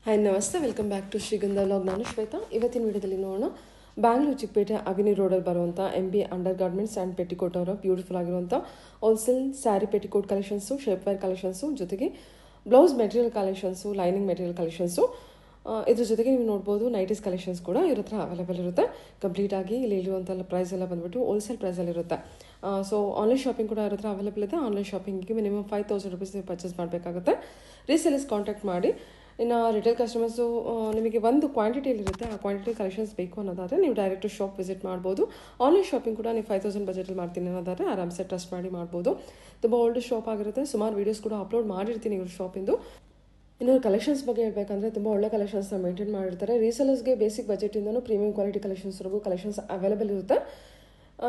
Hi ನಮಸ್ತೆ, welcome back to ಶ್ರೀಗಂಧ vlog. ನಾನು ಶ್ವೇತಾ. ಇವತ್ತಿನ ವಿಡಿಯೋದಲ್ಲಿ ನೋಡೋಣ ಬ್ಯಾಂಗ್ಳೂರು ಚಿಕ್ಕಪೇಟೆ ಅವಿನಿ ರೋಡಲ್ಲಿ ಬರುವಂಥ MB undergarments and petticoat ಅವರ ಬ್ಯೂಟಿಫುಲ್ ಆಗಿರುವಂಥ wholesale sari petticoat collections, shapewear collections, ಜೊತೆಗೆ blouse material collections, lining material collections, ಇದ್ರ ಜೊತೆಗೆ ನೀವು ನೋಡ್ಬೋದು ನೈಟೀಸ್ ಕಲೆಕ್ಷನ್ಸ್ ಕೂಡ ಇವ್ರ ಹತ್ರ ಅವೈಲೇಬಲ್ ಇರುತ್ತೆ. ಕಂಪ್ಲೀಟಾಗಿ ಇಲ್ಲಿ ಇರುವಂಥ ಪ್ರೈಸ್ ಎಲ್ಲ ಬಂದುಬಿಟ್ಟು ಹೋಲ್ಸೇಲ್ ಪ್ರೈಸಲ್ಲಿರುತ್ತೆ. ಸೊ ಆನ್ಲೈನ್ ಶಾಪಿಂಗ್ ಕೂಡ ಇವ್ರ ಹತ್ರ ಅವೈಲೇಬಲ್ ಇದೆ. ಆನ್ಲೈನ್ ಶಾಪಿಂಗಿಗೆ ಮಿನಿಮಮ್ 5,000 rupees ನೀವು ಪರ್ಚೇಸ್ ಮಾಡಬೇಕಾಗುತ್ತೆ. ರೀಸೇಲರ್ಸ್ ಕಾಂಟ್ಯಾಕ್ಟ್ ಮಾಡಿ. ಇನ್ನು ರಿಟೇಲ್ ಕಸ್ಟಮರ್ಸು ನಿಮಗೆ ಒಂದು ಕ್ವಾಂಟಿಟಿಯಲ್ಲಿರುತ್ತೆ, ಆ ಕ್ವಾಂಟಿಟಿ ಕಲೆಕ್ಷನ್ಸ್ ಬೇಕು ಅನ್ನೋದಾದರೆ ನೀವು ಡೈರೆಕ್ಟು ಶಾಪ್ ವಿಸಿಟ್ ಮಾಡ್ಬೋದು. ಆನ್ಲೈನ್ ಶಾಪಿಂಗ್ ಕೂಡ ನೀವು 5,000 ಬಜೆಟಲ್ಲಿ ಮಾಡ್ತೀನಿ ಅನ್ನೋದಾದರೆ ಆರಾಮ್ಸೆ ಟ್ರಸ್ಟ್ ಮಾಡಿ ಮಾಡ್ಬೋದು. ತುಂಬ ಓಲ್ಡ್ ಶಾಪ್ ಆಗಿರುತ್ತೆ. ಸುಮಾರು ವೀಡಿಯೋಸ್ ಕೂಡ ಅಪ್ಲೋಡ್ ಮಾಡಿರ್ತೀನಿ ಇವ್ರ ಶಾಪಿಂದು. ಇನ್ನು ಕಲೆಕ್ಷನ್ಸ್ ಬಗ್ಗೆ ಹೇಳಬೇಕಂದ್ರೆ ತುಂಬ ಒಳ್ಳೆ ಕಲೆಕ್ಷನ್ಸ್ನ ಮೇಂಟೈನ್ ಮಾಡಿರ್ತಾರೆ. ರೀಸೇಲರ್ಸ್ಗೆ ಬೇಸಿಕ್ ಬಜೆಟಿಂದನೂ ಪ್ರೀಮಿಯಂ ಕ್ವಾಲಿಟಿ ಕಲೆಕ್ಷನ್ಸ್ವರೆಗೂ ಕಲೆಕ್ಷನ್ಸ್ ಅವೈಲೇಬಲ್ ಇರುತ್ತೆ.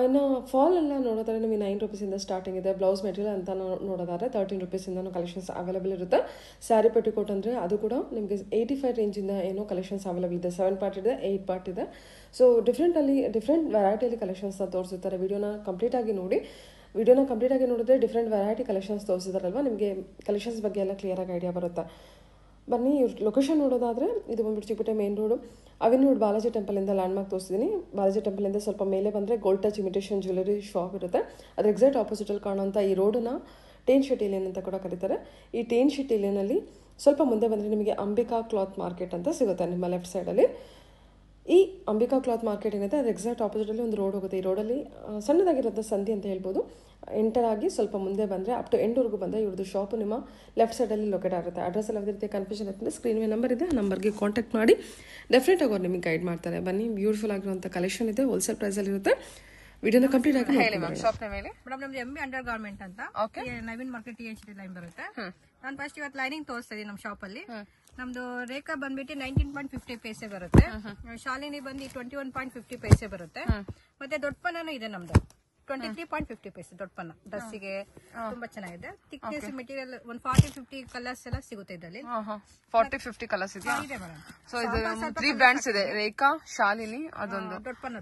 ಇನ್ನು ಫಾಲ್ ಎಲ್ಲ ನೋಡೋದಾದ್ರೆ ನಿಮಗೆ 9 rupees ಸ್ಟಾರ್ಟಿಂಗ್ ಇದೆ. ಬ್ಲೌಸ್ ಮೆಟೀರಿಯಲ್ ಅಂತ ನೋಡೋದಾದ್ರೆ 13 rupees ಕಲೆಕ್ಷನ್ಸ್ ಅವೈಲೇಬಲ್ ಇರುತ್ತೆ. ಸ್ಯಾರಿ ಪೆಟಿಕೋಟ್ ಅಂದರೆ ಅದು ಕೂಡ ನಿಮಗೆ 85 ರೇಂಜಿಂದ ಏನೋ ಕಲೆಕ್ಷನ್ಸ್ ಅವೈಲೇಬಲ್ ಇದೆ. 7 part ಇದೆ, 8 part ಇದೆ. ಸೊ ಡಿಫ್ರೆಂಟ್ ವೆರೈಟಿಯಲ್ಲಿ ಕಲೆಕ್ಷನ್ಸ್ನ ತೋರಿಸಿರ್ತಾರೆ. ವಿಡಿಯೋನ ಕಂಪ್ಲೀಟಾಗಿ ನೋಡಿದ್ರೆ ಡಿಫ್ರೆಂಟ್ ವೆರೈಟಿ ಕಲೆಕ್ಷನ್ಸ್ ತೋರಿಸಿದಾರಲ್ವ, ನಿಮಗೆ ಕಲೆಕ್ಷನ್ಸ್ ಬಗ್ಗೆ ಎಲ್ಲ ಕ್ಲಿಯರಾಗಿ ಐಡಿಯಾ ಬರುತ್ತೆ. ಬನ್ನಿ, ಇವ್ರ ಲೊಕೇಶನ್ ನೋಡೋದಾದರೆ ಇದು ಬಂದ್ಬಿಟ್ಟು Chikkapete main road avenue road Balaji ಟೆಂಪಲಿಂದ ಲ್ಯಾಂಡ್ಮಾರ್ಕ್ ತೋರಿಸಿದ್ದೀನಿ. ಬಾಲಾಜಿ ಟೆಂಪಲಿಂದ ಸ್ವಲ್ಪ ಮೇಲೆ ಬಂದರೆ gold touch imitation jewellery shop ಇರುತ್ತೆ. ಅದ್ರ ಎಕ್ಸಾಕ್ಟ್ ಆಪೋಸಿಟಲ್ಲಿ ಕಾಣೋಂಥ ಈ ರೋಡನ್ನ ಟೇನ್ ಶೆಟ್ಟಿ ಲೇನ್ ಅಂತ ಕೂಡ ಕರೀತಾರೆ. ಈ ಟೇನ್ ಶೆಟ್ಟಿ ಲೇನಲ್ಲಿ ಸ್ವಲ್ಪ ಮುಂದೆ ಬಂದರೆ ನಿಮಗೆ ಅಂಬಿಕಾ ಕ್ಲಾತ್ ಮಾರ್ಕೆಟ್ ಅಂತ ಸಿಗುತ್ತೆ ನಿಮ್ಮ ಲೆಫ್ಟ್ ಸೈಡಲ್ಲಿ. ಈ ಅಂಬಿಕಾ ಕ್ಲಾತ್ ಮಾರ್ಕೆಟ್ ಏನಿದೆ ಅದು ಎಕ್ಸಾಕ್ಟ್ ಆಪೋಸಿಟಲ್ಲಿ ಒಂದು ರೋಡ್ ಹೋಗುತ್ತೆ. ಈ ರೋಡಲ್ಲಿ ಸಣ್ಣದಾಗಿರೋಂಥ ಸಂಧಿ ಅಂತ ಹೇಳ್ಬೋದು. ಎಂಟರ್ ಆಗಿ ಸ್ವಲ್ಪ ಮುಂದೆ ಬಂದರೆ ಅಪ್ ಟು ಎಂಡ್ವರೆಗೂ ಬಂದರೆ ಇವ್ರದ್ದು ಶಾಪು ನಿಮ್ಮ ಲೆಫ್ಟ್ ಸೈಡಲ್ಲಿ ಲೊಕೇಟ್ ಆಗುತ್ತೆ. ಅಡ್ರೆಸ್ ಎಲ್ಲ ಯಾವುದೇ ರೀತಿ ಕನ್ಫ್ಯೂಷನ್ ಇರ್ತದೆ, ಸ್ಕ್ರೀನ್ ಮೇಲೆ ನಂಬರ್ ಇದೆ, ಆ ನಂಬರ್ಗೆ ಕಾಂಟ್ಯಾಕ್ಟ್ ಮಾಡಿ ಡೆಫಿನೆಟಾಗಿ ಅವ್ರು ನಿಮಗೆ ಗೈಡ್ ಮಾಡ್ತಾರೆ. ಬನ್ನಿ, ಬ್ಯೂಟಿಫುಲ್ ಆಗಿರುವಂಥ ಕಲೆಕ್ಷನ್ ಇದೆ, ಹೋಲ್ಸೇಲ್ ಪ್ರೈಸಲ್ಲಿರುತ್ತೆ. ವಿಡಿಯೋನ ಕಂಪ್ಲೀಟ್ ಆಗಿ ಹೇಳಿ ಮ್ಯಾಮ್. ಶಾಪ್ ನೇಮ್ ಹೇಳಿ ಮೇಡಮ್. ನಮ್ದು MB ಅಂಡರ್ ಗಾರ್ಮೆಂಟ್ ಅಂತ ನವೀನ್ ಮಾರ್ಕೆಟ್ THD ಲೈನ್ ಬರುತ್ತೆ. ನಾನು ಫಸ್ಟ್ ಇವತ್ತು ಲೈನಿಂಗ್ ತೋರಿಸ್ತಾ ಇದೀನಿ ನಮ್ಮ ಶಾಪ್ ಅಲ್ಲಿ. ನಮ್ದು ರೇಖಾ ಬಂದ್ಬಿಟ್ಟು 19.50 ಪೈಸೆ ಬರುತ್ತೆ. ಶಾಲಿನಿ ಬಂದು 21.50 ಪೈಸೆ ಬರುತ್ತೆ. ಮತ್ತೆ ದೊಡ್ಡ ಪನ್ನೂ ಇದೆ ನಮ್ದು 23.50 ಪೈಸೆ. ದೊಡ್ಡ ಪನ್ನ ಡ್ರೆಸ್ಸಿಗೆ ತುಂಬಾ ಚೆನ್ನಾಗಿದೆ. ಥಿಕ್ನೆಸ್ ಮೆಟೀರಿಯಲ್ ಒಂದು 40-50 ಕಲರ್ಸ್ ಎಲ್ಲ ಸಿಗುತ್ತೆ ಇದರಲ್ಲಿ. 40-50 ಕಲರ್ಸ್ ಇದೆ ಮೇಡಮ್. ಸೊ ಇದು 3 ಬ್ರ್ಯಾಂಡ್ಸ್ ಇದೆ, ರೇಖಾ, ಶಾಲಿನಿ, ಅದೊಂದು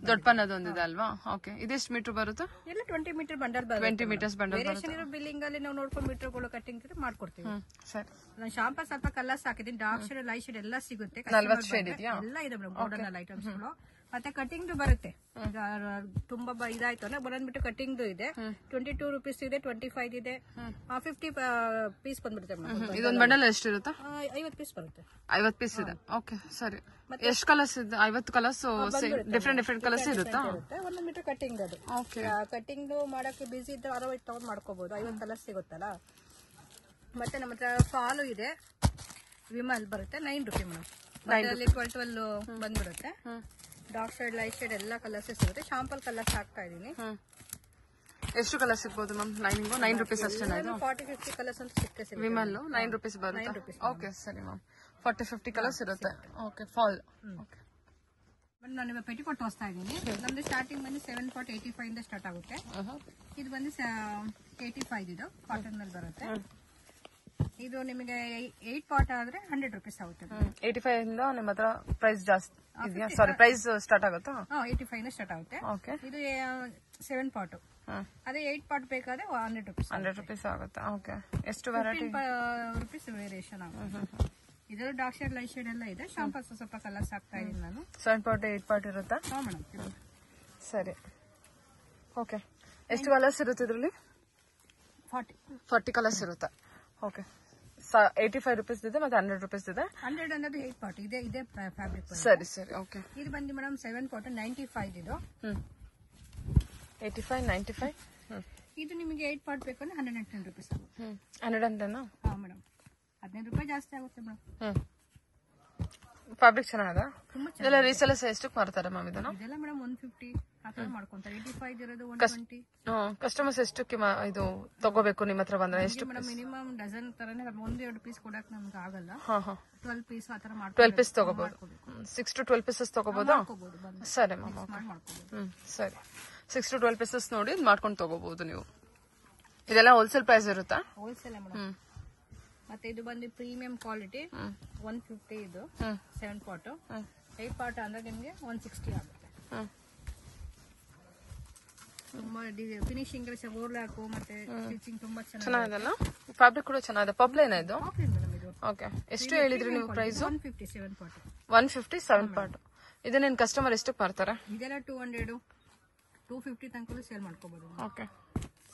ದೊಡ್ಡ ಪನ್ನದೊಂದಿದೆ ಅಲ್ವಾ? ಓಕೆ, ಇದೆಷ್ಟು ಮೀಟರ್ ಬರುತ್ತೆ? ಎಲ್ಲ 20 ಮೀಟರ್ ಬಂಡಲ್ ಬರುತ್ತೆ. 20 meters ಬಂಡಲ್ ವೇರಿಯೇಷನ್ ಬಿಲ್ಲಿಂಗ್ ಅಲ್ಲಿ ನಾವು ನೋಡ್ಕೊಂಡು ಮೀಟರ್ಗಳು ಕಟ್ಟಿಂಗ್ ಮಾಡ್ಕೊಡ್ತೀವಿ. ಸರಿ. ನಾನು ಶಾಂಪ ಸ್ವಲ್ಪ ಕಲರ್ಸ್ ಹಾಕಿದ್ದೀನಿ. ಡಾರ್ಕ್ ಶೇಡ್, ಲೈಟ್ ಶೇಡ್ ಎಲ್ಲ ಸಿಗುತ್ತೆ. 40 ಶೇಡ್ ಇದೆಯಾ? ಎಲ್ಲ ಇದೆ ಮೇಡಮ್. ಗೋಲ್ಡನ್ ಐಟಮ್ಸ್ ಗಳು ಮತ್ತೆ ಕಟಿಂಗ್ ಬರುತ್ತೆ. ತುಂಬಾ ಇದಾಯ್ತು ಅಂದ್ರೆ ಬಂದ್ಬಿಟ್ಟು ಕಟಿಂಗ್ ಇದೆ. 22 rupees ಇದೆ, 25 ಇದೆ, 50 ಪೀಸ್ ಬಂದ್ಬಿಡುತ್ತೆ ಮೇಡಮ್. ಇದೊಂದು ಬಂಡಲ್ ಎಷ್ಟಿರುತ್ತೆ? 50 ಪೀಸ್ ಬರುತ್ತೆ. 50 ಪೀಸ್ ಇದೆ. ಓಕೆ, ಸರಿ. ಎಷ್ಟು ಕಲರ್ಸ್ ಇದೆ? 50 ಕಲರ್ಸ್ ಡಿಫ್ರೆಂಟ್ ಕಲರ್ಸ್ ಇರುತ್ತಾ? 1 ಮೀಟರ್ ಕಟಿಂಗ್ ಅದು. ಕಟಿಂಗ್ ಮಾಡಕ್ಕೆ ಬಿಸಿ ಇದ್ರೆ 60 ತಗೊಂಡ್ ಮಾಡ್ಕೋಬಹುದು. 50 ಕಲರ್ಸ್ ಸಿಗುತ್ತಲ್ಲ. ಮತ್ತೆ ನಮ್ಮ ಹತ್ರ ಫಾಲು ಇದೆ, ವಿಮಲ್ ಬರುತ್ತೆ 9 rupees ಮೇಡಮ್. ಅದರಲ್ಲಿ 12 ಬಂದ್ಬಿಡುತ್ತೆ. ಡಾರ್ಕ್ ಶೇಡ್, ಲೈಟ್ ಶೇಡ್ ಎಲ್ಲ ಕಲರ್ಸ್ ಸಿಗುತ್ತೆ. ಶಾಂಪಲ್ ಕಲರ್ಸ್ ಹಾಕ್ತಾ ಇದೀನಿ. ಎಷ್ಟು ಕಲರ್ ಸಿಗ್ಬೋದು ಮ್ಯಾಮ್? ಲೈನಿಂಗ್ 9 rupees ಅಷ್ಟೇ. 40-50 ಕಲರ್ಸ್ ಅಂತ ಸಿಗುತ್ತೆ. ವಿಮಲ್ 9 rupees ಬರುತ್ತೆ. ಓಕೆ, ಸರಿ ಮ್ಯಾಮ್. 40-50 ಕಲರ್ಸ್ ಇರುತ್ತೆ. Okay, fall. ನಾನು ಇವಾಗ ಪೆಟಿಕೋಟ್ ತೋರಿಸ್ತಾ ಇದ್ದೀನಿ. ನಮ್ದು ಸ್ಟಾರ್ಟಿಂಗ್ ಬಂದು 7.85 ಇಂದ ಸ್ಟಾರ್ಟ್ ಆಗುತ್ತೆ. ಇದು ಬಂದು 85 ಇದು ಕಾಟನ್ ನಲ್ಲಿ ಬರುತ್ತೆ. ಇದು ನಿಮಗೆ 8 part ಆದ್ರೆ 100 rupees ಆಗುತ್ತೆ. 85 ಇಂದ ನಿಮ್ಮ ಹತ್ರ ಪ್ರೈಸ್ ಜಾಸ್ತಿ ಇದೆಯಾ? ಸಾರಿ, ಪ್ರೈಸ್ ಸ್ಟಾರ್ಟ್ ಆಗುತ್ತಾ? 85 ಇಂದ ಸ್ಟಾರ್ಟ್ ಆಗುತ್ತೆ. ಇದು 7 part. ಅದೇ 8 part ಬೇಕಾದ್ರೆ 100 rupees. 100 rupees ಆಗುತ್ತೆ. ಓಕೆ, ಎಷ್ಟು ವೆರೈಟಿ? 15 rupees ವೇರಿಯೇಷನ್ ಆಗುತ್ತೆ. ಇದರಲ್ಲಿ ಡಾರ್ಕ್ ಶೇಡ್, ಲೈಟ್ ಶೇಡ್ ಎಲ್ಲ ಇದೆ. ಶಾಂಪಲ್ಸ್ ಸ್ವಲ್ಪ ಕಲರ್ಸ್ ಹಾಕ್ತಾ ಇದೀನಿ ನಾನು. 7 part 8 part ಇರುತ್ತಾ? ಮೇಡಮ್. ಸರಿ. ಓಕೆ, ಎಷ್ಟು ಕಲರ್ಸ್ ಇರುತ್ತೆ ಇದರಲ್ಲಿ? 40 ಕಲರ್ಸ್ ಇರುತ್ತೆ. ಓಕೆ, 85 rupees ಇದೆ ಮತ್ತೆ 100 rupees ಇದೆ. 100 ಅನ್ನೋದು 8 part ಇದೆ ಫ್ಯಾಬ್ರಿಕ್. ಸರಿ. ಓಕೆ, ಇದು ಬಂದು ಮೇಡಮ್ 7 part 95 ಇದು. 85, 95. ಇದು ನಿಮಗೆ 8 part ಬೇಕಂದ್ರೆ 110 rupees ಆಗುತ್ತೆ. 110? ಹಾ ಮೇಡಮ್. 15 ರೂಪಾಯಿ ಜಾಸ್ತಿ ಆಗುತ್ತೆ ಮೇಡಮ್. ಫ್ಯಾಬ್ರಿಕ್ ಚೆನ್ನಾಗದ? ಇದೆಲ್ಲ ರೀಸೆಲ್ಲರ್ಸ್ ಎಷ್ಟಕ್ಕೆ ಮಾರ್ತಾರೆ ಮ್ಯಾಮ್ ಇದನ್ನ? ಇದೆಲ್ಲ ಮೇಡಮ್ 150 ಆ ತರ ಮಾಡ್ಕೊಂತಾರೆ. 85 ಇರೋದು 120. ಕಸ್ಟಮರ್ಸ್ ಎಷ್ಟಕ್ಕೆ ಇದು ತಗೋಬೇಕು ನಿಮ್ಮ ಹತ್ರ ಬಂದ್ರೆ? ಎಷ್ಟು ಮೇಡಮ್? ಮಿನಿಮಮ್ ಡಜನ್ ತರನೇ 1-2 ಪೀಸ್ ಕೊಡಕ್ ನಮ್ಗೆ ಆಗಲ್ಲ. 12 ಪೀಸ್ ಆ ತರ 12 ಪೀಸ್ ತಗೋಬಹುದು. 6 to 12 pieces ತಗೋಬಹುದಾ? ಸರಿ ಮ್ಯಾಮ್. ಸರಿ, 6 to 12 pieces ನೋಡಿ ಮಾಡ್ಕೊಂಡು ತಗೋಬಹುದು ನೀವು. ಇದೆಲ್ಲ ಹೋಲ್ಸೇಲ್ ಪ್ರೈಸ್ ಇರುತ್ತಾ? Wholesale madam. ಮತ್ತೆ ಇದು ಬಂದು ಪ್ರೀಮಿಯಂ ಕ್ವಾಲಿಟಿ 150 ಇದು 7 part. 8 part ಅಂದ್ರೆ ನಿಮಗೆ 160 ಆಗುತ್ತೆ. ತುಂಬಾ ಫಿನಿಶಿಂಗ್ ಓರ್ಲಾಕು ಮತ್ತೆ ಸ್ಟಿಚಿಂಗ್ ತುಂಬಾ ಚೆನ್ನಾಗಿದೆ. ಫ್ಯಾಬ್ರಿಕ್ ಕೂಡ ಚೆನ್ನಾಗಿದೆ. ಪಬ್ಲೈನ್ ಇದು? ಓಕೆ, ಎಷ್ಟು ಹೇಳಿದ್ರಿ ನೀವು ಪ್ರೈಸ್? 150 7 ಪಾರ್ಟ್. ಇದನ್ನೇನು ಕಸ್ಟಮರ್ ಎಷ್ಟಕ್ಕೆ ಮಾರ್ತಾರೆ? ಇದೆಲ್ಲ 200 250 ತನಕ ಸೇಲ್ ಮಾಡ್ಕೋಬಹುದು. ಓಕೆ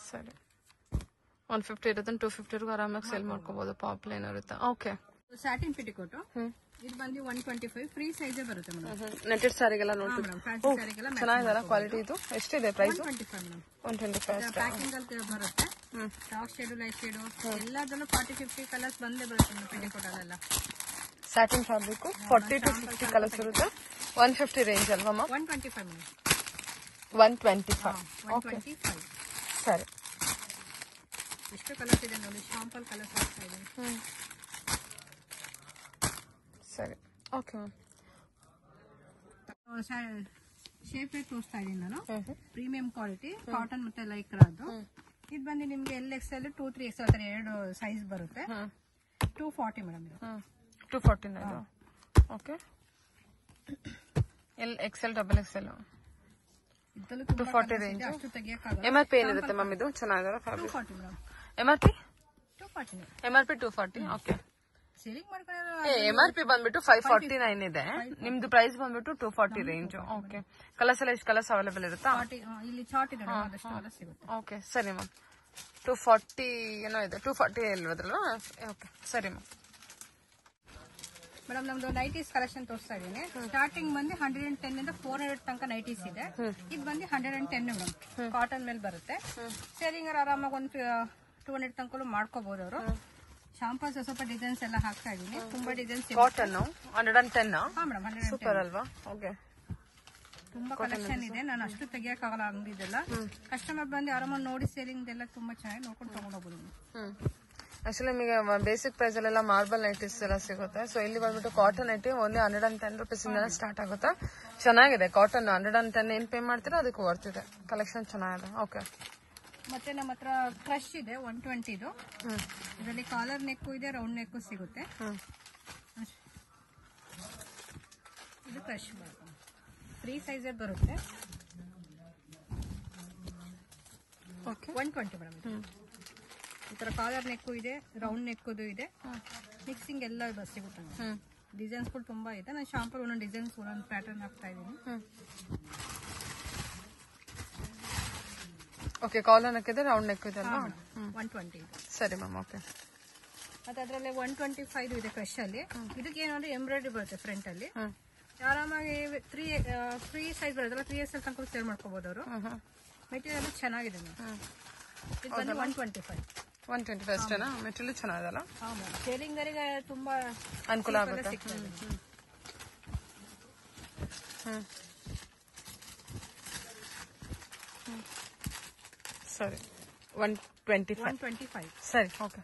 ಸರಿ, 150 ಇರುತ್ತೆ, 250 ಆರಾಮಾಗಿ ಸೇಲ್ ಮಾಡ್ಕೋಬಹುದು. ಪಾಪ್ಲೈನ್ ಇರುತ್ತೆ. ಓಕೆ, ಸ್ಯಾಟಿನ್ ಪೆಟಿಕೋಟ್ ಇದು ಬಂದು 125 ಫ್ರೀ ಸೈಜ್ ಬರುತ್ತೆ ಮೇಡಮ್. ನೆಟೆಡ್ ಸ್ಯಾರಿಗೆಲ್ಲ ನೋಡ್ತೀವಿ, ಚೆನ್ನಾಗಿದೆಲ್ಲ ಕ್ವಾಲಿಟಿ. ಇದು ಎಷ್ಟಿದೆ ಪ್ರೈಸ್? 125. ಪ್ಯಾಕಿಂಗ್ ಅಲ್ಲಿ ಬರುತ್ತೆ. ಡಾರ್ಕ್ ಶೇಡ್, ಲೈಟ್ ಶೇಡ್ ಎಲ್ಲದರಲ್ಲೂ 40-50 ಕಲರ್ಸ್ ಬಂದೇ ಬರುತ್ತೆ ಪೆಟಿಕೋಟ್ ಅಲ್ಲೆಲ್ಲ. ಸ್ಯಾಟಿನ್ ಫ್ಯಾಬ್ರಿಕ್ 40 to 50 ಕಲರ್ಸ್ ಇರುತ್ತೆ. 150 ರೇಂಜ್ ಅಲ್ವಾ? 125 ಮೇಡಮ್. 125. ಓಕೆ ಸರಿ. ಎಷ್ಟು ಕಲರ್ಸ್ ಇದೆ ನೋಡಿ, ಶಾಂಪಲ್ ಕಲರ್ಸ್ ಆಗ್ತಾ ಇದೆ. ಸರಿ, ಓಕೆ ಮ್ಯಾಮ್. ಶೇಪ್ ತೋರಿಸ್ತಾ ಇದೀನಿ ನಾನು. ಪ್ರೀಮಿಯಂ ಕ್ವಾಲಿಟಿ ಕಾಟನ್ ಮತ್ತೆ ಲೈಕ್ರಾದು. ಇದು ಬಂದು ನಿಮ್ಗೆ LXL 2-3XL ಎರಡು ಸೈಜ್ ಬರುತ್ತೆ. 240 ಮೇಡಮ್. ಇದು 249. Okay, LXL XXL 240 range. MRP ಏನಿರುತ್ತೆ ಮ್ಯಾಮ್? ಇದು ಚೆನ್ನಾಗಿರೋ fabric. 240 madam. MRP 240. MRP 240. Okay, selling ಮಾಡ್ಕೊಳ್ಳೋ MRP ಬಂದ್ಬಿಟ್ಟು 549 ಇದೆ. ನಿಮ್ದು ಪ್ರೈಸ್ ಬಂದ್ಬಿಟ್ಟು 240 ರೇಂಜ್. ಓಕೆ, ಕಲರ್ಸ್ ಎಲ್ಲ ಎಷ್ಟು ಕಲರ್ಸ್ ಅವೈಲೇಬಲ್ ಇರುತ್ತಾ? ಇಲ್ಲಿ ಚಾರ್ಟ್ ಇದೆ, ಅದಷ್ಟು ಕಲರ್ಸ್ ಸಿಗುತ್ತೆ. ಓಕೆ ಸರಿ ಮ್ಯಾಮ್. 240 ಏನೋ ಇದೆ, 240 ಹೇಳಿದ್ರಲ್ವಾ? ಓಕೆ ಸರಿ ಮ್ಯಾಮ್. ಮೇಡಮ್ ನಮ್ದು ನೈಟೀಸ್ ಕಲೆಕ್ಷನ್ ತೋರಿಸ್ತಾ ಇದೀನಿ. ಸ್ಟಾರ್ಟಿಂಗ್ ಬಂದು 110 ಇಂದ 400 ತನಕ ನೈಟೀಸ್ ಇದೆ. ಇದು ಬಂದು 110 ಮೇಡಮ್. ಕಾಟನ್ ಮೇಲೆ ಬರುತ್ತೆ. ಸೇಲಿಂಗ್ ಆರಾಮಾಗಿ ಒಂದು 200 ತನಕ ಮಾಡ್ಕೋಬಹುದು ಅವರು. ಶಾಂಪಲ್ಸ್ ಸ್ವಲ್ಪ ಡಿಸೈನ್ಸ್ ಎಲ್ಲ ಹಾಕ್ತಾ ಇದೀನಿ. ತುಂಬಾ ಡಿಸೈನ್ಸ್. ಕಾಟನ್ 110. ಹಾ ಮೇಡಮ್, 110 ಸೂಪರ್ ಅಲ್ವಾ? ಓಕೆ, ತುಂಬಾ ಕಲೆಕ್ಷನ್ ಇದೆ. ನಾನು ಅಷ್ಟು ತೆಗಿಯಕ್ಕಾಗಲ್ಲ ಅಂಗಡಿದೆಲ್ಲ. ಕಸ್ಟಮರ್ ಬಂದು ಆರಾಮಾಗಿ ನೋಡಿ ಸೇಲಿಂಗ್ ಎಲ್ಲ ತುಂಬಾ ಚೆನ್ನಾಗಿ ನೋಡ್ಕೊಂಡು ತಗೊಂಡ್ ಹೋಗ್ಬೋದು. ಆಕ್ಚುಲಿ ನಿಮಗೆ ಬೇಸಿಕ್ ಪ್ರೈಸ್ ಅಲ್ಲೆಲ್ಲ ಮಾರ್ಬಲ್ ನೈಟೀಸ್ ಎಲ್ಲ ಸಿಗುತ್ತೆ. ಸೊ ಇಲ್ಲಿ ಬಂದ್ಬಿಟ್ಟು ಕಾಟನ್ ನೈಟಿ ಓನ್ಲಿ 110 rupees ಇಂದ ಸ್ಟಾರ್ಟ್ ಆಗುತ್ತೆ. ಚೆನ್ನಾಗಿದೆ ಕಾಟನ್. 110 ಏನ್ ಪೇ ಮಾಡ್ತೀರಾ ಅದಕ್ಕೆ ವರ್ತಿದೆ. ಕಲೆಕ್ಷನ್ ಚೆನ್ನಾಗಿದೆ. ಓಕೆ, ಮತ್ತೆ ನಮ್ಮ ಹತ್ರ ಕ್ರಶ್ ಇದೆ 120 ಇದು. ಇದರಲ್ಲಿ ಕಾಲರ್ ನೆಕ್ಕು ಇದೆ, ರೌಂಡ್ ನೆಕ್ಕು ಸಿಗುತ್ತೆ. ಇದು ಕ್ರಶ್ ಫ್ರೀ ಸೈಜ್ ಬರುತ್ತೆ. 120 ಮೇಡಮ್. ಈ ತರ ಕಾಲರ್ ನೆಕ್ಕು ಇದೆ, ರೌಂಡ್ ನೆಕ್ಕುದು ಇದೆ. ಮಿಕ್ಸಿಂಗ್ ಎಲ್ಲ ಸಿಗುತ್ತೆ. ಡಿಸೈನ್ಸ್ ಕೂಡ ತುಂಬಾ ಇದೆ. ನಾನು ಶಾಂಪಲ್ ಒಂದೊಂದು ಡಿಸೈನ್ಸ್ ಒಂದೊಂದು ಪ್ಯಾಟರ್ನ್ ಹಾಕ್ತಾ ಇದ್ದೀನಿ. ಓಕೆ, ಕಾಲರ್ ನೆಕ್ ಇದೆ, ರೌಂಡ್ ನೆಕ್ ಇದೆ ಅಲ್ವಾ? 120 ಸರಿ ಮ್ಯಾಮ್. ಓಕೆ, ಮತ್ತೆ ಅದರಲ್ಲಿ 125 ಇದೆ ಕ್ರಶ್ ಅಲ್ಲಿ. ಇದಕ್ಕೆ ಏನಂದ್ರೆ ಎಂಬ್ರಾಯ್ಡ್ರಿ ಬರುತ್ತೆ ಫ್ರಂಟ್ ಅಲ್ಲಿ. ಆರಾಮಾಗಿ ಫ್ರೀ ಸೈಜ್ ಬರುತ್ತಲ್ಲ, 3XL ತನಕ ಸೇಲ್ ಮಾಡ್ಕೋಬಹುದು ಅವರು. ಮೆಟೀರಿಯಲ್ ಚೆನ್ನಾಗಿದೆ ಮ್ಯಾಮ್. ಇದು ಬಂದು 125 ಅಷ್ಟೇನಾ? ಮೆಟೀರಿಯಲ್ ಚೆನ್ನಾಗಿದಲ್ಲ? ಸೇಲಿಂಗರಿಗೆ ತುಂಬಾ ಅನುಕೂಲ ಆಗುತ್ತೆ. ಸರಿ, 125. ಸರಿ, ಓಕೆ.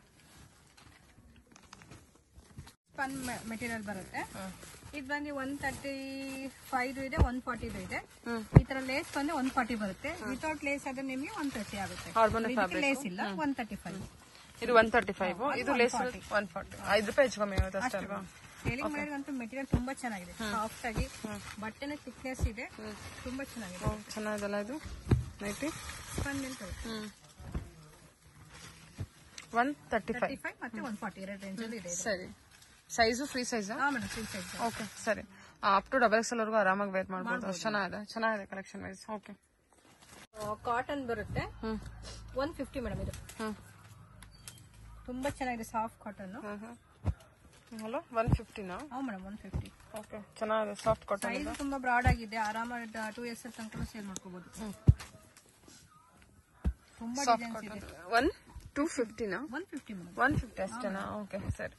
ಸ್ಪನ್ ಮೆಟೀರಿಯಲ್ ಬರುತ್ತೆ. ಇದು ಬಂದು 135 ಇದೆ, 140 ಇದೆ. ಈ ತರ ಲೇಸ್ ಬಂದು 140 ಬರುತ್ತೆ. ವಿತೌಟ್ ಲೇಸ್ ಆದ್ರೆ ನಿಮಗೆ 130 ಆಗುತ್ತೆ. ಲೇಸ್ ಇಲ್ಲ 135. ಇದು 135. ಇದು ಲೇಸ್ 140. 5 ರೂಪಾಯಿ ಹೆಚ್ಚು ಕಮ್ಮಿ ಆಗುತ್ತೆ ಅಷ್ಟೇ ಅಲ್ವಾ? ಸೇಲಿಂಗ್ ಮಾಡಿದಂತೂ ಮೆಟೀರಿಯಲ್ ತುಂಬಾ ಚೆನ್ನಾಗಿದೆ. ಸಾಫ್ಟ್ ಆಗಿ ಬಟ್ಟೆನ ಥಿಕ್ನೆಸ್ ಇದೆ. ತುಂಬಾ ಚೆನ್ನಾಗಿದೆ. ಚೆನ್ನಾಗಿದಲ್ಲ ಇದು ನೈಟಿ? ಸ್ಪನ್ ಮಿಲ್ಕ್ 135 ಮತ್ತೆ 140 ಎರಡು ರೇಂಜ್ ಅಲ್ಲಿ ಇದೆ. ಸರಿ, ಸೈಜು ಫ್ರೀ ಸೈಜ್? ಹಾ ಮೇಡಮ್, ಫ್ರೀ ಸೈಜ್. ಓಕೆ ಸರಿ. ಅಪ್ ಟು XXL ವರೆಗೂ ಆರಾಮಾಗಿ ವೇರ್ ಮಾಡಬಹುದು. ಚೆನ್ನಾಗಿದೆ ಕಲೆಕ್ಷನ್ ವೈಸ್. ಓಕೆ, ಕಾಟನ್ ಬರುತ್ತೆ 150 ಮೇಡಮ್. ಇದು ತುಂಬಾ ಚೆನ್ನಾಗಿದೆ, ಸಾಫ್ಟ್ ಕಾಟನ್. ಹಲೋ, 150ನಾ? ಹಾ ಮೇಡಮ್, 150. ಓಕೆ, ಚೆನ್ನಾಗಿದೆ ಸಾಫ್ಟ್ ಕಾಟನ್. ಸೈಜ್ ತುಂಬಾ ಬ್ರಾಡ್ ಆಗಿದೆ. ಆರಾಮಾಗಿ 2XL ತನಕ ಸೇಲ್ ಮಾಡ್ಕೋಬಹುದು. ತುಂಬಾ ಡಿಸೈನ್ಸ್ ಇದೆ. 250ನಾ? 150 ಮೇಡಮ್. 150 ಅಷ್ಟೇನಾ? ಓಕೆ ಸರಿ.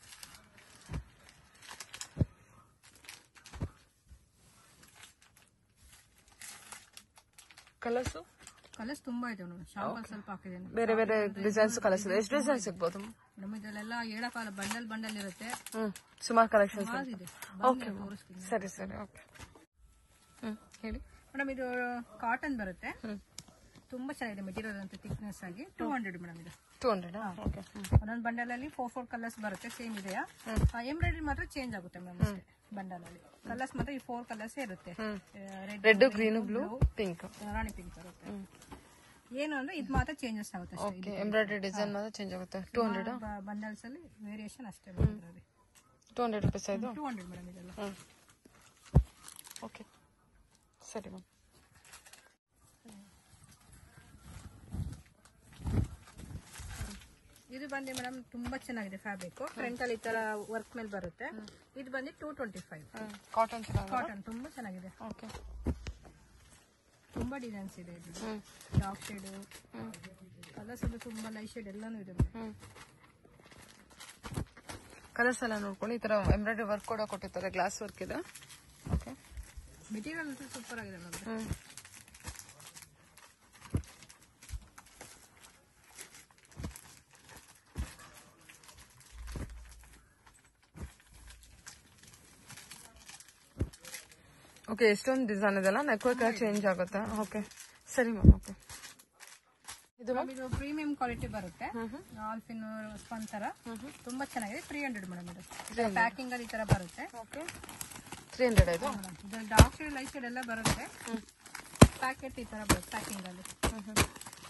ಕಲರ್ಸ್ ತುಂಬಾ ಇದೆ ನೋಡಿ. ಶಾಂಪಲ್ ಸ್ವಲ್ಪ ಹಾಕಿದ್ದೇನೆ. ಬೇರೆ ಬೇರೆ ಡಿಸೈನ್ಸ್ ಕಲರ್ಸ್ ಇದೆ. ಎಷ್ಟು ಡಿಸೈನ್ ಸಿಗ್ಬೋದು ಮೇಡಮ್? ಇದೆಲ್ಲ ಹೇಳಕಾಲ ಬಂಡಲ್ ಇರುತ್ತೆ. ಸುಮಾರು ಕಲೆಕ್ಷನ್ಸ್ ಇದೆ. ಓಕೆ ಸರಿ ಸರಿ. ಓಕೆ, ಹೇಳಿ ಮೇಡಮ್. ಇದು ಕಾಟನ್ ಬರುತ್ತೆ. ತುಂಬಾ ಚೆನ್ನಾಗಿದೆ ಮೆಟೀರಿಯಲ್ ಅಂತ ಥಿಕ್ನೆಸ್ ಆಗಿ. 200 ಮೇಡಮ್. ಇದು 200. ಓಕೆ, ಒಂದೊಂದು ಬಂಡಲ್ ಅಲ್ಲಿ 4 ಕಲರ್ಸ್ ಬರುತ್ತೆ. ಸೇಮ್ ಇದೆಯಾ? ಎಂಬ್ರಾಯ್ಡ್ರಿ ಮಾತ್ರ ಚೇಂಜ್ ಆಗುತ್ತೆ ಮ್ಯಾಮ್. ಬಂಡಲ್ ಅಲ್ಲಿ ಕಲರ್ಸ್ ಮಾತ್ರ ಈ 4 ಕಲರ್ಸ್ ಇರುತ್ತೆ. ರೆಡ್, ಗ್ರೀನ್, ಬ್ಲೂ, ಪಿಂಕ್, ರಾಣಿ ಪಿಂಕ್ ಬರುತ್ತೆ. ಏನು ಅಂದ್ರೆ ಇದು ಮಾತ್ರ ಚೇಂಜಸ್ ಆಗುತ್ತೆ. ಎಂಬ್ರಾಯ್ಡ್ರಿ ಡಿಸೈನ್ ಮಾತ್ರ ಚೇಂಜ್ ಆಗುತ್ತೆ. 200 ಬಂಡಲ್ಸ್ ಅಲ್ಲಿ ವೇರಿಯೇಷನ್ ಅಷ್ಟೇ. 200 ರೂಪೀಸ್ ಇದು. 200 ಮೇಡಮ್ ಇದೆಲ್ಲ. ಓಕೆ ಸರಿ ಮ್ಯಾಮ್. ಇದು ಬಂದು ಮೇಡಮ್ ತುಂಬಾ ಚೆನ್ನಾಗಿದೆ ಫ್ಯಾಬ್ರಿಕ್. ಫ್ರಂಟ್ ಅಲ್ಲಿ ಈ ತರ ವರ್ಕ್ ಮೇಲೆ ಬರುತ್ತೆ. ಇದು ಬಂದು 225. ಕಾಟನ್ ಕಾಟನ್ ತುಂಬಾ ಚೆನ್ನಾಗಿದೆ. ಓಕೆ ತುಂಬಾ ಡಿಸೈನ್ಸ್ ಇದೆ. ಇದು ಡಾರ್ಕ್ ಶೇಡ್, ಕಲರ್ಸ್ ಅದು ತುಂಬಾ ಲೈಟ್ ಶೇಡ್ ಎಲ್ಲಾನು ಇದೆ. ಕಲರ್ಸ್ ಎಲ್ಲ ನೋಡ್ಕೊಂಡು ಈ ತರ ಎಂಬ್ರಾಯ್ಡರಿ ವರ್ಕ್ ಕೂಡ ಕೊಟ್ಟಿರ್ತಾರೆ, ಗ್ಲಾಸ್ ವರ್ಕ್ ಇದೆ. ಓಕೆ ಮೆಟೀರಿಯಲ್ ಸೂಪರ್ ಆಗಿದೆ ನೋಡಿ. ಓಕೆ ಎಷ್ಟೊಂದು ಡಿಸೈನ್ ಇದೆಲ್ಲ, ನೆಕ್ವರ್ಕ್ ಚೇಂಜ್ ಆಗುತ್ತೆ. ಓಕೆ ಸರಿ ಮ್ಯಾಮ್. ಓಕೆ ಇದು ಪ್ರೀಮಿಯಂ ಕ್ವಾಲಿಟಿ ಬರುತ್ತೆ. ಆಲ್ಫಿನ್ ಸ್ಪನ್ ತರ ತುಂಬಾ ಚೆನ್ನಾಗಿದೆ. 300 ಮೇಡಮ್. ಇದು ಪ್ಯಾಕಿಂಗ್ ಅಲ್ಲಿ ಈ ತರ ಬರುತ್ತೆ. ಓಕೆ 300 ಇದು. ಇದು ಡಾರ್ಕ್ ಶೇಡ್ ಲೈಟ್ ಶೇಡ್ ಎಲ್ಲ ಬರುತ್ತೆ. ಪ್ಯಾಕೆಟ್ ಈ ತರ ಬರುತ್ತೆ ಪ್ಯಾಕಿಂಗ್ ಅಲ್ಲಿ.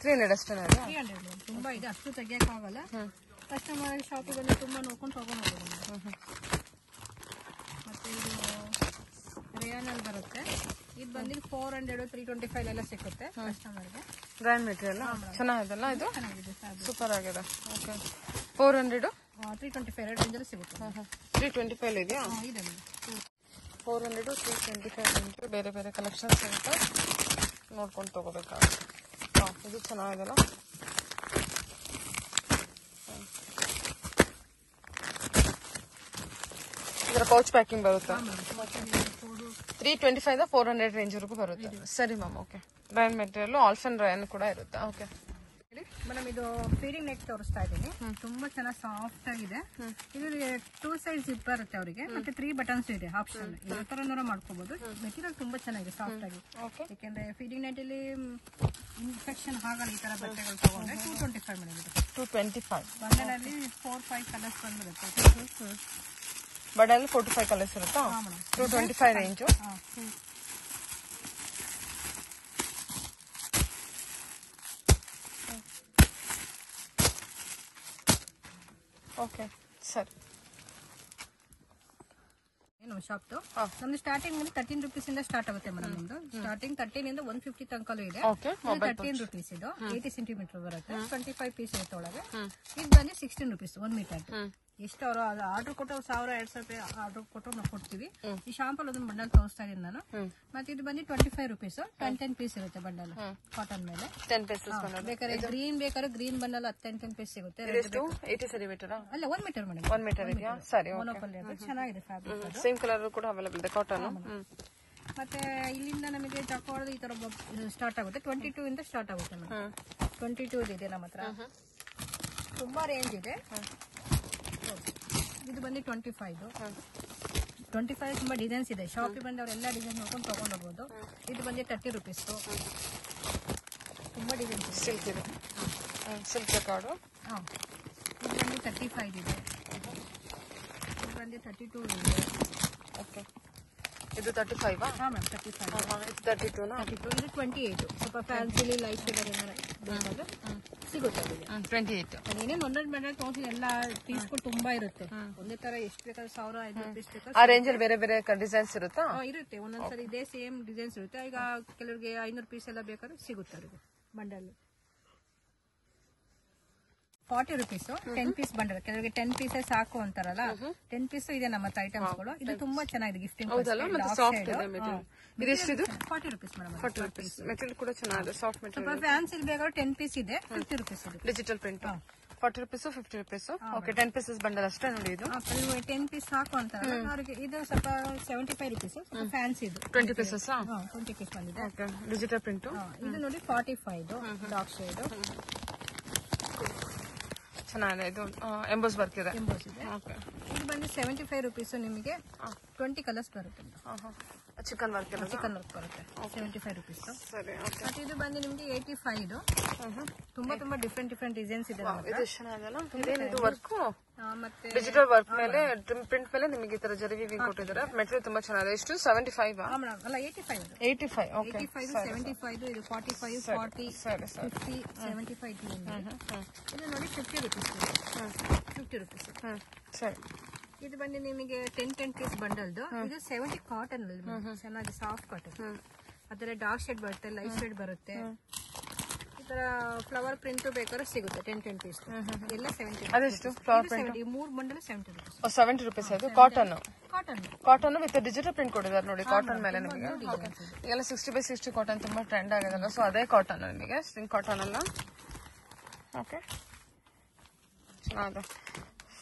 300 ಅಷ್ಟೇ. 300 ಮೇಡಮ್. ತುಂಬಾ ಇದೆ, ಅಷ್ಟು ತೆಗಿಯಕ್ ಆಗಲ್ಲ. ಕಸ್ಟಮರ್ ಶಾಪಿಗೆ ಬಂದು ತುಂಬಾ ನೋಡ್ಕೊಂಡು ತಗೊಂಡ್ಬೋದು. ಮತ್ತೆ ಇದು ರೇಯಾನ್ ಅಲ್ಲಿ ಬರುತ್ತೆ. ಇದು ಬಂದು 400 325 ಎಲ್ಲ ಸಿಗುತ್ತೆ ಕಸ್ಟಮರ್ಗೆ. ಗ್ರ್ಯಾಂಡ್ ಮೆಟೀರಿಯಲ್ ಚೆನ್ನಾಗಿದೆಲ್ಲ, ಇದು ಚೆನ್ನಾಗಿದೆ, ಸೂಪರ್ ಆಗಿದೆ. ಓಕೆ 400 325 ರೇಂಜ್ ಅಲ್ಲಿ ಸಿಗುತ್ತೆ. 325 ಇದೆಯಾ? ಇದೆ 400 325 ರೇಂಜ್. ಬೇರೆ ಬೇರೆ ಕಲೆಕ್ಷನ್ಸ್ ಸಿಗುತ್ತೆ, ನೋಡ್ಕೊಂಡು ತಗೋಬೇಕಾಗುತ್ತೆ. ಇದು ಚೆನ್ನಾಗಿದೆಲ್ಲ. ಇದರ ಪೌಚ್ ಪ್ಯಾಕಿಂಗ್ ಬರುತ್ತೆ. 325 400 ರೇಂಜ್ ವರೆಗೂ ಬರುತ್ತೆ. ಸರಿ ಮ್ಯಾಮ್. ಓಕೆ ಗ್ರ್ಯಾಂಡ್ ಮೆಟೀರಿಯಲ್ ಆಲ್ಫನ್ ರಯಾನ್ ಕೂಡ ಇರುತ್ತೆ. ಓಕೆ ಮೇಡಮ್ ಇದು ಫೀಡಿಂಗ್ ನೆಕ್ ತೋರಿಸ್ತಾ ಇದ್ದೀನಿ. ತುಂಬಾ ಚೆನ್ನಾಗಿ ಸಾಫ್ಟ್ ಆಗಿದೆ. ಇದು 2 ಸೈಡ್ ಜಿಪ್ ಬರುತ್ತೆ ಅವರಿಗೆ. ಮತ್ತೆ 3 ಬಟನ್ಸ್ ಇದೆ ಆಪ್ಷನ್. ಯಾವ ತರ ಮಾಡ್ಕೋಬಹುದು. ಮೆಟೀರಿಯಲ್ ತುಂಬಾ ಚೆನ್ನಾಗಿದೆ, ಸಾಫ್ಟ್ ಆಗಿ. ಯಾಕೆಂದ್ರೆ ಫೀಡಿಂಗ್ ನೆಟ್ ಅಲ್ಲಿ ಇನ್ಫೆಕ್ಷನ್ ಆಗಲ್ಲ ಈ ತರ ಬಟ್ಟೆಗಳು ತಗೊಂಡ್ರೆ. 225 ಮೇಡಮ್. ಇದು 225 ಬಂಡಲ್ ಅಲ್ಲಿ 4-5 ಕಲರ್ಸ್ ಬಂದಿರುತ್ತೆ. ಬಡಲ್ 45 ಕಲರ್ಸ್ ಇರುತ್ತಾ? 225 ರೇಂಜ್. ಓಕೆ ಸರಿ. ಏನು ಶಾಪ್ ನಮ್ದು ಸ್ಟಾರ್ಟಿಂಗ್ 13 ರೂಪೀಸ್ ಇಂದ ಸ್ಟಾರ್ಟ್ ಆಗುತ್ತೆ ಮೇಡಮ್. ನಮ್ದು ಸ್ಟಾರ್ಟಿಂಗ್ 13 ಇಂದ 150 ತನಕಲೂ ಇದೆ. 13 ರೂಪೀಸ್ ಇದು 80 ಸೆಂಟಿಮೀಟರ್ ಬರುತ್ತೆ. 25 ಪೀಸ್ ಇರುತ್ತೆ ಒಳಗೆ. ಇದು ಬಂದು 16 ರೂಪೀಸ್ 1 ಮೀಟರ್. ಎಷ್ಟು ಅವರು ಆರ್ಡರ್ ಕೊಟ್ಟು 1000-2000 ರೂಪಾಯಿ ಆರ್ಡರ್ ಕೊಟ್ಟು ನಾವು ಕೊಡ್ತೀವಿ. ಈ ಶಾಂಪಲ್ ಒಂದು ಬಂಡಲ್ ತೋರಿಸ್ತಾ ಇದೀನಿ ನಾನು. ಮತ್ತೆ ಇದು ಬಂದು 25 ರೂಪೀಸ್ 10 ಪೀಸ್ ಇರುತ್ತೆ ಬಂಡಲ್ ಕಾಟನ್ ಮೇಲೆ. 10 ಪೀಸಸ್ ಬೇಕಾದ್ರೆ ಗ್ರೀನ್ ಬೇಕಾದ್ರೆ ಗ್ರೀನ್ ಬಂಡಲ್ 10 ಪೀಸ್ ಸಿಗುತ್ತೆ. 80 ಸೆಂಟಿಮೀಟರ್ ಅಲ್ಲ 1 ಮೀಟರ್ ಮೇಡಮ್. 1 ಮೀಟರ್ ಇದೆಯಾ? ಸರಿ. ಚೆನ್ನಾಗಿದೆ ಫ್ಯಾಬ್ರಿಕ್. ಸೇಮ್ ಕಲರ್ ಕೂಡ ಅವೈಲೇಬಲ್ ಇದೆ ಕಾಟನ್. ಮತ್ತೆ ಇಲ್ಲಿಂದ ನಮಗೆ ಚಕೋಳದ ಈ ತರ ಸ್ಟಾರ್ಟ್ ಆಗುತ್ತೆ. 22 ಇಂದ ಸ್ಟಾರ್ಟ್ ಆಗುತ್ತೆ ಮೇಡಮ್. 22 ಇದೆ ನಮ್ಮ ಹತ್ರ. ತುಂಬಾ ರೇಂಜ್ ಇದೆ. ಇದು ಬಂದು 25 ತುಂಬಾ ಡಿಸೈನ್ಸ್ ಇದೆ. ಶಾಪಿಗೆ ಬಂದು ಅವರೆಲ್ಲ ಡಿಸೈನ್ ನೋಡ್ಕೊಂಡು ತಗೊಂಡೋಗ್ಬೋದು. ಇದು ಬಂದು 30 ರೂಪೀಸ್. ತುಂಬಾ ಡಿಸೈನ್ಸ್ ಇದೆ. ಸಿಲ್ಕ್ ಇದೆ, ಸಿಲ್ಕ್ ಕಾರ್ಡು. ಇದು ಬಂದು 35 ಇದೆ. ಇದು ಬಂದು 32 ಇದೆ. ಓಕೆ ಇದು 35. ಹಾಂ ಮ್ಯಾಮ್ 35. ಇದು 32 ನಾ? 32. ಇದು 28. ಸ್ವಲ್ಪ ಫ್ಯಾನ್ಸಿಲಿ ಲೈಟ್ ಕಲರ್ ಬೇಕಾದ್ರೆ ಸಿಗುತ್ತೆ. 28. ಏನೇನು 100 ಬಂಡಲ್ ತೋರಿಸಿ ಎಲ್ಲ ಪೀಸ್ಗಳು ತುಂಬಾ ಇರುತ್ತೆ. ಒಂದೇ ತರ ಎಷ್ಟು ಬೇಕಾದ್ರೆ 1000-500 ಪೀಸ್ ಬೇಕಾದ್ರೆ ಆ ರೇಂಜ್ ಅಲ್ಲಿ ಬೇರೆ ಬೇರೆ ಡಿಸೈನ್ಸ್ ಇರುತ್ತಾ? ಇರುತ್ತೆ. ಒಂದೊಂದ್ಸರಿ ಇದೇ ಸೇಮ್ ಡಿಸೈನ್ಸ್ ಇರುತ್ತೆ. ಈಗ ಕೆಲವರಿಗೆ 500 ಪೀಸ್ ಎಲ್ಲ ಬೇಕಾದ್ರೆ ಸಿಗುತ್ತೆ ಅವರಿಗೆ ಬಂಡಲ್. 40 rupees 10 piece bundle. ಕೆಲವರಿಗೆ 10 ಪೀಸೇ ಸಾಕು ಅಂತಾರಲ್ಲ, 10 ಪೀಸ್ ಇದೆ ನಮ್ಮ ಐಟಮ್ಸ್ಗಳು. ಇದು ತುಂಬಾ ಚೆನ್ನಾಗಿದೆ ಗಿಫ್ಟಿಂಗ್. ಸಾಫ್ಟ್ ಇದೆ ಮೆಟೀರಿಯಲ್. ಇದೆಷ್ಟಿದು? 40 ರೂಪೀಸ್ ಮೇಡಮ್. 40 ರೂಪೀಸ್. ಮೆಟೀರಿಯಲ್ ಕೂಡ ಚೆನ್ನಾಗಿದೆ, ಸಾಫ್ಟ್ ಮೆಟೀರಿಯಲ್. ಸ್ವಲ್ಪ ಫ್ಯಾನ್ಸಿ ಬೇಕಾದ್ರೆ 10 ಪೀಸ್ ಇದೆ 50 ರೂಪೀಸ್ ಇದೆ. Digital print 40 rupees 50 rupees. Okay 10 pieces bundle ಅಷ್ಟೇ ನೋಡಿ. ಇದು 10 ಪೀಸ್ ಸಾಕು ಅಂತಾರಲ್ಲ ಅವ್ರಿಗೆ ಇದು ಸ್ವಲ್ಪ 75 ರೂಪೀಸ್. ಫ್ಯಾನ್ಸಿ ಇದು 20 ಪೀಸಸ್. 20 ಪೀಸ್ ಬಂದಿದೆ. Okay digital print. ಇದು ನೋಡಿ 45 ಡಾರ್ಕ್ ಶೇಡ್ ಚೆನ್ನಾಗಿದೆ. ಇದು ಎಂಬೋಸ್ ವರ್ಕ್ ಇದೆ. ಓಕೆ ಇದು ಬಂದು 75 ರೂಪೀಸ್. ನಿಮಗೆ 20 ಕಲರ್ಸ್ ಬರುತ್ತೆ. ಚಿಕನ್ ವರ್ಕ್ ಎಲ್ಲ ಚಿಕನ್ ವರ್ಕ್ ಬರುತ್ತೆ. 75 ರೂಪೀಸ್. ಸರಿ. ಮತ್ತೆ ಇದು ಬಂದು ನಿಮಗೆ 85 ಇದು. ತುಂಬಾ ಡಿಫ್ರೆಂಟ್ ಡಿಸೈನ್ಸ್ ಇದೆ. ಇದು ಚೆನ್ನಾಗಲ್ಲ. ಇದೇನಿದು ವರ್ಕ್? ಮತ್ತೆ ಡಿಜಿಟಲ್ ವರ್ಕ್ ಮೇಲೆ ಪ್ರಿಂಟ್ ಮೇಲೆ ನಿಮಗೆ ಈ ತರ ಜರಿ ವಿವಿಂಗ್ ಕೊಟ್ಟಿದ್ದಾರೆ. ಮೆಟೀರಿಯಲ್ ತುಂಬಾ ಚೆನ್ನಾಗಿದೆ. ಎಷ್ಟು? 75 ಅಲ್ಲ 85. 85. ಓಕೆ 75 ಇದು 45 40 50 75 ಇದು ನೋಡಿ 50 ರೂಪೀಸ್. 50 ರೂಪೀಸ್. ಸರಿ. ಇದು ಬಂದು ನಿಮಗೆ 10 ಪೀಸ್ ಬಂಡಲ್ದು. ಇದು 70 ಕಾಟನ್ ಅಲ್ಲಿ ಚೆನ್ನಾಗಿ ಸಾಫ್ಟ್ ಕಾಟನ್. ಅದರ ಡಾರ್ಕ್ ಶೇಡ್ ಬರುತ್ತೆ, ಲೈಟ್ ಶೇಡ್ ಬರುತ್ತೆ. ಈ ತರ ಫ್ಲವರ್ ಪ್ರಿಂಟ್ ಬೇಕಾದ್ರೆ ಸಿಗುತ್ತೆ 10 ಪೀಸ್ ಎಲ್ಲ 70. ಅದೆಷ್ಟು flower print? 3 bundle 70 rupees. 70 rupees ಅದು cotton. Cotton cotton with digital print ಕೊಟ್ಟಿದ್ದಾರೆ ನೋಡಿ ಕಾಟನ್ ಮೇಲೆ ನಿಮಗೆ. ಈಗೆಲ್ಲ 60/60 ಕಾಟನ್ ತುಂಬಾ ಟ್ರೆಂಡ್ ಆಗಿದೆಲ್ಲ, ಸೊ ಅದೇ ಕಾಟನ್ ನಿಮಗೆ, ಸ್ಟ್ರಿಂಗ್ ಕಾಟನ್ ಅಲ್ಲ. ಓಕೆ, ಚೆನ್ನಾಗಿದೆ.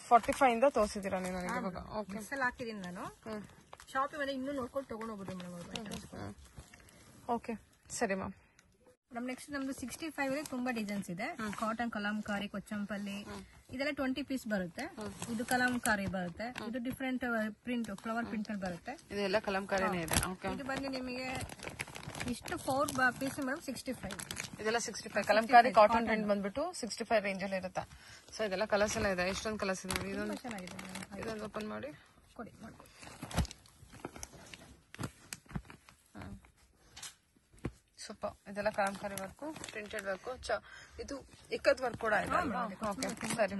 45 ಇಂದ ತೋರಿಸಿದ್ದೀರಾ ನೀವು ನನಗೆ ಇವಾಗ. ಓಕೆ, ಹಾಕಿದೀನಿ ನಾನು. ಶಾಪಿಂಗ್ ಮೇಲೆ ಇನ್ನೂ ನೋಡ್ಕೊಂಡು ತಗೊಂಡು ಹೋಗ್ಬೋದು ಮೇಡಮ್. ಓಕೆ ಸರಿ ಮ್ಯಾಮ್. ನಮ್ ನೆಕ್ಸ್ಟ್ ನಮ್ದು 65 ಅಲ್ಲಿ ತುಂಬಾ ಡಿಸೈನ್ಸ್ ಇದೆ. ಕಾಟನ್ ಕಲಾಂಕಾರಿ, ಕೊಚ್ಚಂಪಲ್ಲಿ ಇದೆಲ್ಲ 20 ಪೀಸ್ ಬರುತ್ತೆ. ಇದು ಕಲಾಂಕಾರಿ ಬರುತ್ತೆ. ಇದು ಡಿಫ್ರೆಂಟ್ ಪ್ರಿಂಟ್, ಫ್ಲವರ್ ಪ್ರಿಂಟ್ ಅಲ್ಲಿ ಬರುತ್ತೆ. ಇದೆಲ್ಲ ಕಲಾಂಕಾರಿನೇ ಇದೆ. ಓಕೆ, ಇದು ಬಂದು ನಿಮಗೆ ಇಷ್ಟು 4 ಪೀಸ್ ಮೇಡಮ್ 65. ಇದೆಲ್ಲ 65 ಕಲಂಕಾರಿ ಕಾಟನ್ ಪ್ರಿಂಟ್ ಬಂದ್ಬಿಟ್ಟು 65 ರೇಂಜ್ ಅಲ್ಲಿ ಇರುತ್ತೆ. ಸೊ ಇದೆಲ್ಲ ಕಲರ್ಸ್ ಎಲ್ಲ ಇದೆ. ಎಷ್ಟೊಂದು ಕಲರ್ಸ್ ಇದೆ ನೋಡಿ. ಇದೊಂದು ಚೆನ್ನಾಗಿದೆ, ಇದೊಂದು ಓಪನ್ ಮಾಡಿ ಕೊಡಿ ಮಾಡ್ಕೊಡಿ. ಸ್ವಲ್ಪ ಇದೆಲ್ಲ ಕಲಂಕಾರಿ ವರ್ಕು, ಪ್ರಿಂಟೆಡ್ ವರ್ಕು, ಇದು ಇಕ್ಕದ್ ವರ್ಕ್ ಕೂಡ ಇದೆ. ಓಕೆ ಸರಿ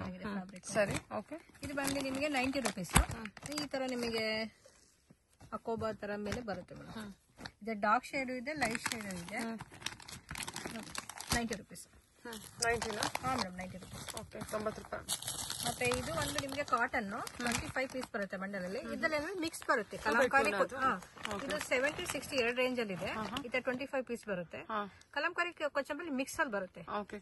ಸರಿ. ಓಕೆ, ಇದು ಬಂದು ನಿಮಗೆ 90 rupees. ಈ ತರ ನಿಮಗೆ ಅಕೋಬಾ ತರ ಮೇಲೆ ಬರುತ್ತೆ ಮೇಡಮ್. ಇದು ಡಾರ್ಕ್ ಶೇಡ್ ಇದೆ, ಲೈಟ್ ಶೇಡ್ ಇದೆ. 90 rupees. 90 ಹಾ ಮೇಡಮ್, 90 rupees. ಓಕೆ, 90 ರೂಪಾಯಿ. ಮತ್ತೆ ಇದು ಒಂದು ನಿಮಗೆ ಕಾಟನ್ 25 ಪೀಸ್ ಬರುತ್ತೆ ಬಂಡಲಲ್ಲಿ. ಇದರಲ್ಲಿ ಮಿಕ್ಸ್ ಬರುತ್ತೆ ಕಲಂಕಾರಿ. ಇದು 70-60 ಎರಡು ರೇಂಜ್ ಅಲ್ಲಿ ಇದೆ. ಇದು 25 ಪೀಸ್ ಬರುತ್ತೆ. ಕಲಂಕಾರಿ ಕೊಚ್ಚಂಪಲ್ಲಿ ಮಿಕ್ಸ್ ಅಲ್ಲಿ ಬರುತ್ತೆ. ಓಕೆ,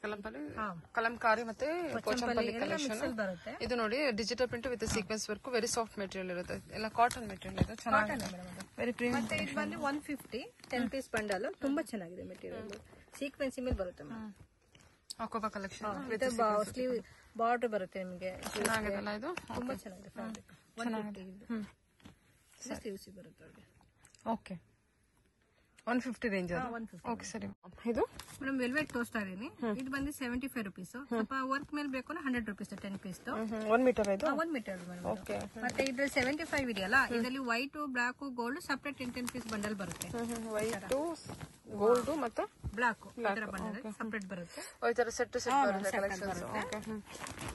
ಕಲಂಕಾರಿ ಮತ್ತೆ ಕೊಚ್ಚಂಪಲ್ಲಿ ಕಲೆಕ್ಷನ್ ಬರುತ್ತೆ. ಇದು ನೋಡಿ digital print with sequence work, very soft material ಇರುತ್ತೆ. ಎಲ್ಲ ಕಾಟನ್ ಮೆಟೀರಿಯಲ್ ಇದೆ, ಚೆನ್ನಾಗಿದೆ, ವೆರಿ ಪ್ರೀಮಿಯಂ. ಮತ್ತೆ ಇದು ಬಂದು 150 10 ಪೀಸ್ ಬಂಡಲ್, ತುಂಬಾ ಚೆನ್ನಾಗಿದೆ ಮೆಟೀರಿಯಲ್. ಸೀಕ್ವೆನ್ಸ್ ಮೇಲೆ ಬರುತ್ತೆ ಮೇಡಮ್. ಅಕೋಬಾ ಕಲೆಕ್ಷನ್ ಸ್ಲೀವ್ ಬಾರ್ಡರ್ ಬರುತ್ತೆ ನಿಮಗೆ. ಚೆನ್ನಾಗಿದೆಲ್ಲ ಇದು, ತುಂಬಾ ಚೆನ್ನಾಗಿದೆ ಫ್ಯಾಬ್ರಿಕ್. 150 ಸ್ಲೀವ್ಸ್ ಬರುತ್ತೆ. Okay, 150 range. ಓಕೆ ಸರಿ. ಇದು ಮೇಡಮ್ ವೆಲ್ವೆಟ್ ತೋರಿಸ್ತಾ ಇದೀನಿ. ಇದು ಬಂದು 75 rupees. ಸ್ವಲ್ಪ ವರ್ಕ್ ಮೇಲೆ ಬೇಕು 100 rupees 10 ಪೀಸ್. 1 ಮೀಟರ್ ಇದು. 1 ಮೀಟರ್ ಮೇಡಮ್. ಮತ್ತೆ ಇದ್ರಲ್ಲಿ 75 ಇದೆಯಲ್ಲ, ಇದರಲ್ಲಿ white, black, gold separate 10 piece bundle ಬರುತ್ತೆ. ವೈಟ್, ಗೋಲ್ಡ್ ಮತ್ತೆ ಬ್ಲಾಕ್ ಇದರ ಬಂಡಲ್ ಸಪರೇಟ್ ಬರುತ್ತೆ. ಈ ತರ ಸೆಟ್ ಬರುತ್ತೆ ಕಲೆಕ್ಷನ್ಸ್. ಓಕೆ,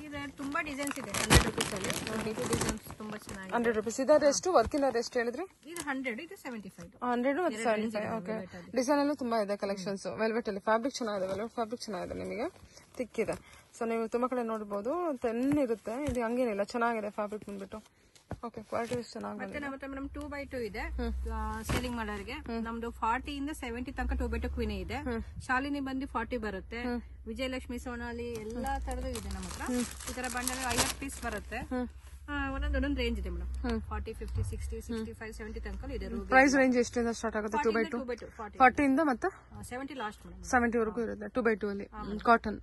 ಇದು ತುಂಬಾ ಡಿಸೈನ್ಸ್ ಇದೆ 100 rupees ಅಲ್ಲಿ. ಇದು ಡಿಸೈನ್ಸ್ ತುಂಬಾ ಚೆನ್ನಾಗಿದೆ. 100 rupees. ಇದರ ಎಷ್ಟು ವರ್ಕಿನ ಎಷ್ಟು ಹೇಳಿದ್ರಿ? ಇದು 100, ಇದು 75. 100 ಮತ್ತೆ 75. ಓಕೆ, ಡಿಸೈನ್ ಎಲ್ಲೂ ತುಂಬಾ ಇದೆ ಕಲೆಕ್ಷನ್ಸ್. ವೆಲ್ವೆಟ್ ಅಲ್ಲಿ ಫ್ಯಾಬ್ರಿಕ್ ಚೆನ್ನಾಗಿದೆ, ವೆಲ್ವೆಟ್ ಫ್ಯಾಬ್ರಿಕ್ ಚೆನ್ನಾಗಿದೆ, ನಿಮಗೆ ತಿಕ್ಕಿದೆ. ಸೊ ನೀವು ತುಂಬಾ ಕಡೆ ನೋಡಬಹುದು, ತೆನ್ ಇರುತ್ತೆ. ಇದು ಹಂಗೇನಿಲ್ಲ, ಚೆನ್ನಾಗಿದೆ ಫ್ಯಾಬ್ರಿಕ್ ಬಂದ್ಬಿಟ್ಟು. ಓಕೆ, ಕ್ವಾಲಿಟಿ ಚೆನ್ನಾಗಿದೆ. ಮತ್ತೆ ನಮ್ಮ ಹತ್ರ ಮೇಡಮ್ 2x2 ಇದೆ ಸೇಲಿಂಗ್ ಮಾಡೋರಿಗೆ. ನಮ್ದು 40 ಇಂದ 70 ತನಕ 2x2 ಕ್ವೀನ್ ಇದೆ. ಶಾಲಿನಿ ಬಂದು 40 ಬರುತ್ತೆ. ವಿಜಯಲಕ್ಷ್ಮಿ, ಸೋನಾಲಿ ಎಲ್ಲಾ ತರದ್ದು ಇದೆ ನಮ್ಮ ಹತ್ರ. ಈ ತರ ಬಂಡಲ್ 50 ಪೀಸ್ ಬರುತ್ತೆ. ಒಂದೊಂದು ರೇಂಜ್ ಇದೆ ಮೇಡಮ್. 40, 50, 60, 65, 70 ತನಕ ಇದೆ. ಪ್ರೈಸ್ ರೇಂಜ್ ಎಷ್ಟಿಂದ ಸ್ಟಾರ್ಟ್ ಆಗುತ್ತೆ? 2x2 40 ಇಂದ ಮತ್ತೆ 70 ಲಾಸ್ಟ್ ಮೇಡಮ್. 70 ವರೆಗೂ ಇರುತ್ತೆ 2x2 ಅಲ್ಲಿ. ಕಾಟನ್.